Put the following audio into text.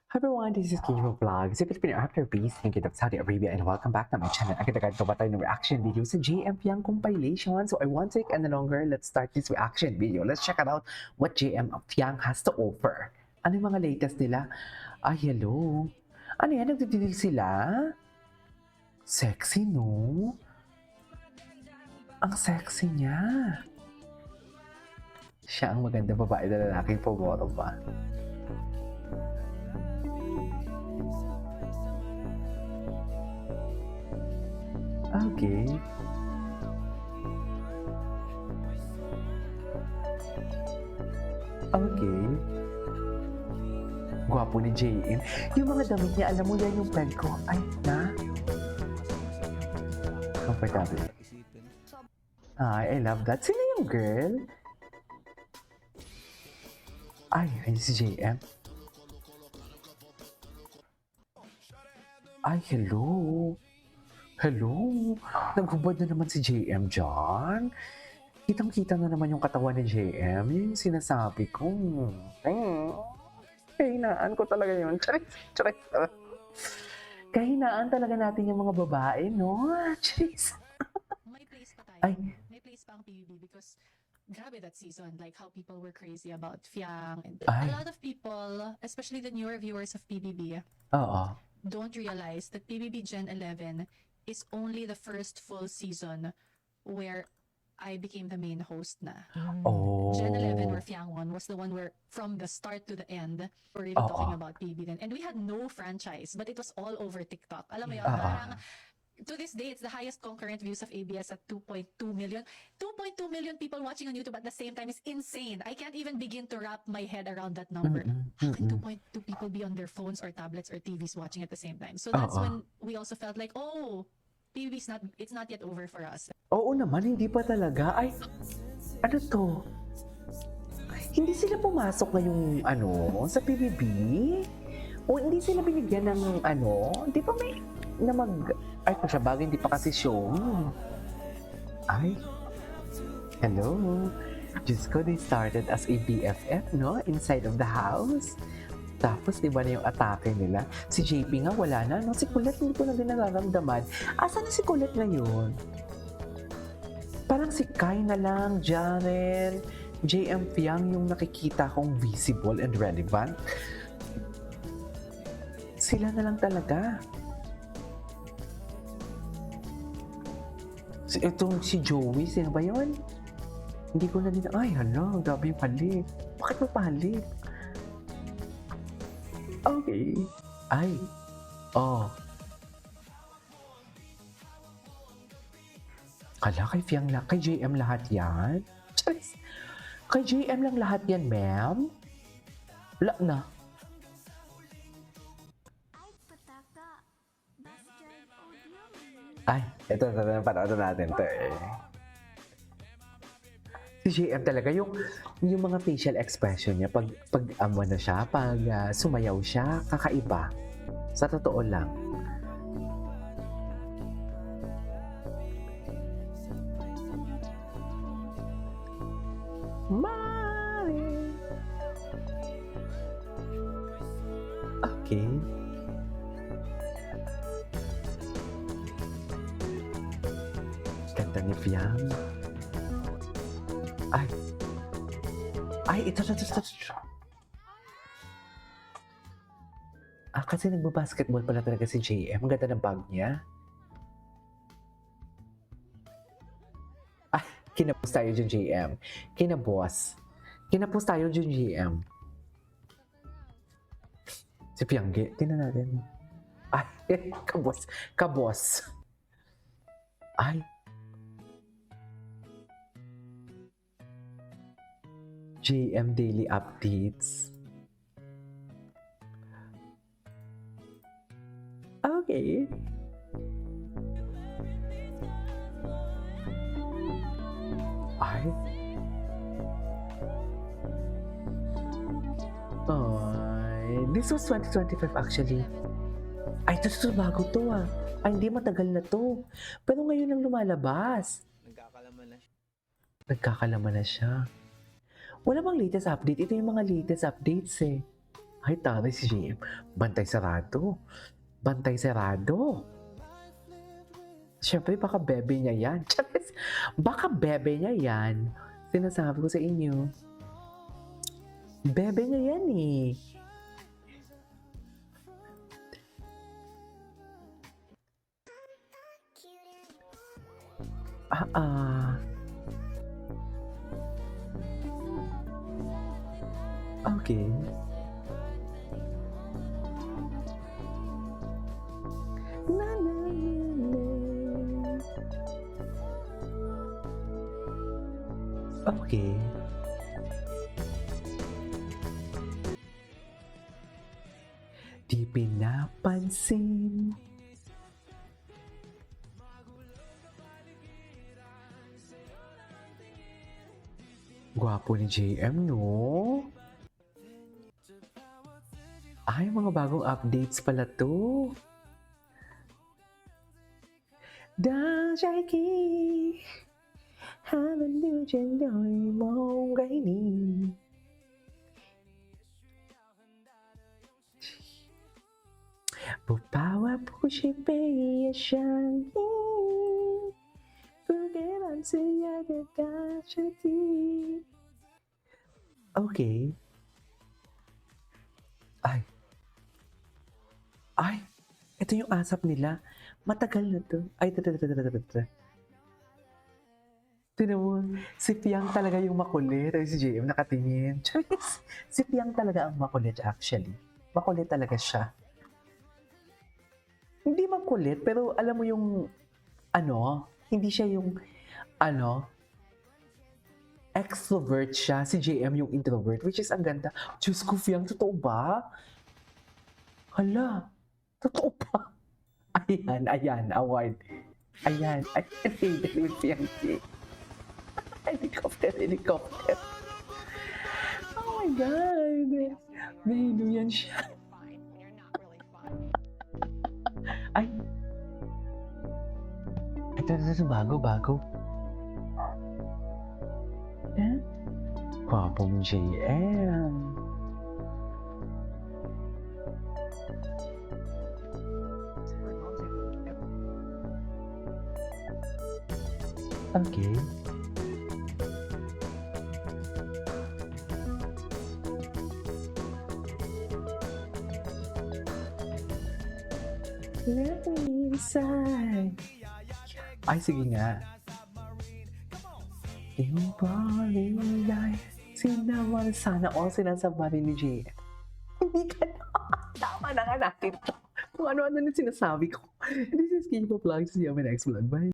Hi everyone, this is Kiro Vlogs. If it's been after peace, thank you to Saudi Arabia and welcome back to my channel. Agad-agad to ba tayo ng reaction video sa JM Piang compilation? So I won't take any longer. Let's start this reaction video. Let's check out what JM Piang has to offer. Ano yung mga latest nila? Ay, hello. Ano yan? Nagtitigil sila? Sexy, no? Ang sexy niya. Siya ang maganda babae na lalaking pumoro ba? Okay. Okay. Gwapo ni JM. Yung mga damit niya, alam mo yan yung friend ko. Ay, na? Comfortable. Ay, I love that. Sino yung girl? Ay, si JM. Ay, hello. Hello. Naghubad na naman si JM dyan. Kitang-kita na naman yung katawan ni JM. Yun yung sinasabi ko. Kahinaan ko talaga yun. Charis. Kahinaan talaga natin yung mga babae, no? Charis. May place pa tayo. Ay. May place pa ang PBB because grabe that season, like how people were crazy about Fiang. And Ay. a lot of people, especially the newer viewers of PBB, Oo. don't realize that PBB Gen 11 is only the first full season where I became the main host na. Oh. Gen 11 or Fiang 1 was the one where from the start to the end, we're really Oo. talking about PBB then. And we had no franchise, but it was all over TikTok. Alam mo yun, Oo. parang to this day, it's the highest concurrent views of ABS at 2.2 million. 2.2 million people watching on YouTube at the same time is insane. I can't even begin to wrap my head around that number. How can 2.2 people be on their phones or tablets or TVs watching at the same time? So that's when we also felt like, oh, PBB's it's not yet over for us. Oo naman, hindi pa talaga. Ay, ano to? Hindi sila pumasok ngayong sa PBB? O hindi sila binigyan ng di ba may ay kung siya bagay, hindi pa kasi show. Ay, hello. Diyos ko, they started as a BFF, no? Inside of the house. Tapos, di ba na yung atake nila? Si JP nga, wala na, no? Si Colette, hindi ko na din nararamdaman. Asa na si Colette ngayon? Parang si Kai na lang, Jaren, JM Piang yung nakikita kong visible and relevant. Sila na lang talaga. Itong si Joey, sino ba yun? Hindi ko na din, ay hala, grabe yung halik. Bakit mo pahalik? Okay. Ay. Oh. Kala kay Fiang lang, kay JM lahat yan? Charis. Kay JM lang lahat yan, ma'am? Wala na. Ay, ito, panoorin natin ito eh. Si JM talaga, yung mga facial expression niya, pag na siya, pag sumayaw siya, kakaiba. Sa totoo lang. Mari! Okay. Ganda ni Fiang. Ay, ito. Kasi nagbabasketball pala talaga si JM. Ang ganda ng bag niya. Ay, kinapos tayo dyan, JM. Kinapos tayo dyan, JM. Si Piangge, tingnan natin. Ay, kabos. Ay. JM Daily Updates. Okay. Ay. This was 2025 actually. Ay, ito bago to ah. Ay, hindi matagal na to. Pero ngayon lang lumalabas. Nagkakalaman na siya. Wala bang latest update? Ito yung mga latest updates eh. Ay, taray si JM. Bantay sarado. Bantay sarado. Siyempre, baka bebe niya yan. Charis, baka bebe niya yan. Sinasabi ko sa inyo. Bebe niya yan eh. Ah. Okay. Na, na, na, na. Okay. Di pinapansin. Gwapo ni JM, no? Ay, mga bagong updates pala to. 当在记，他们流见到一梦给你。不把我不是被也想你，不给伴自由的大彻底。Okay. Ay, ito yung asap nila. Matagal na to. Ay, Tinan mo, si Piang talaga yung makulit. Ay, si JM nakatingin. Charis, si Piang talaga ang makulit actually. Makulit talaga siya. Hindi makulit, pero alam mo yung, hindi siya yung, extrovert siya. Si JM yung introvert, which is ang ganda. Diyos ko, Piang, totoo ba? Hala, totoo ba? Ayan, award. Ayan, with Piang. Helicopter. Oh my God. Mahilo yan siya. Ay. Ito, bago. Eh? Gwapong JM. Okay. Let me inside. Ay, sige nga. Yung palilay, sinaman sana all sinasabari ni JM. Hindi ka na. Tama na nga natin to. Kung ano-ano na sinasabi ko. This is Kim Vlogs. See you on my next vlog. Bye.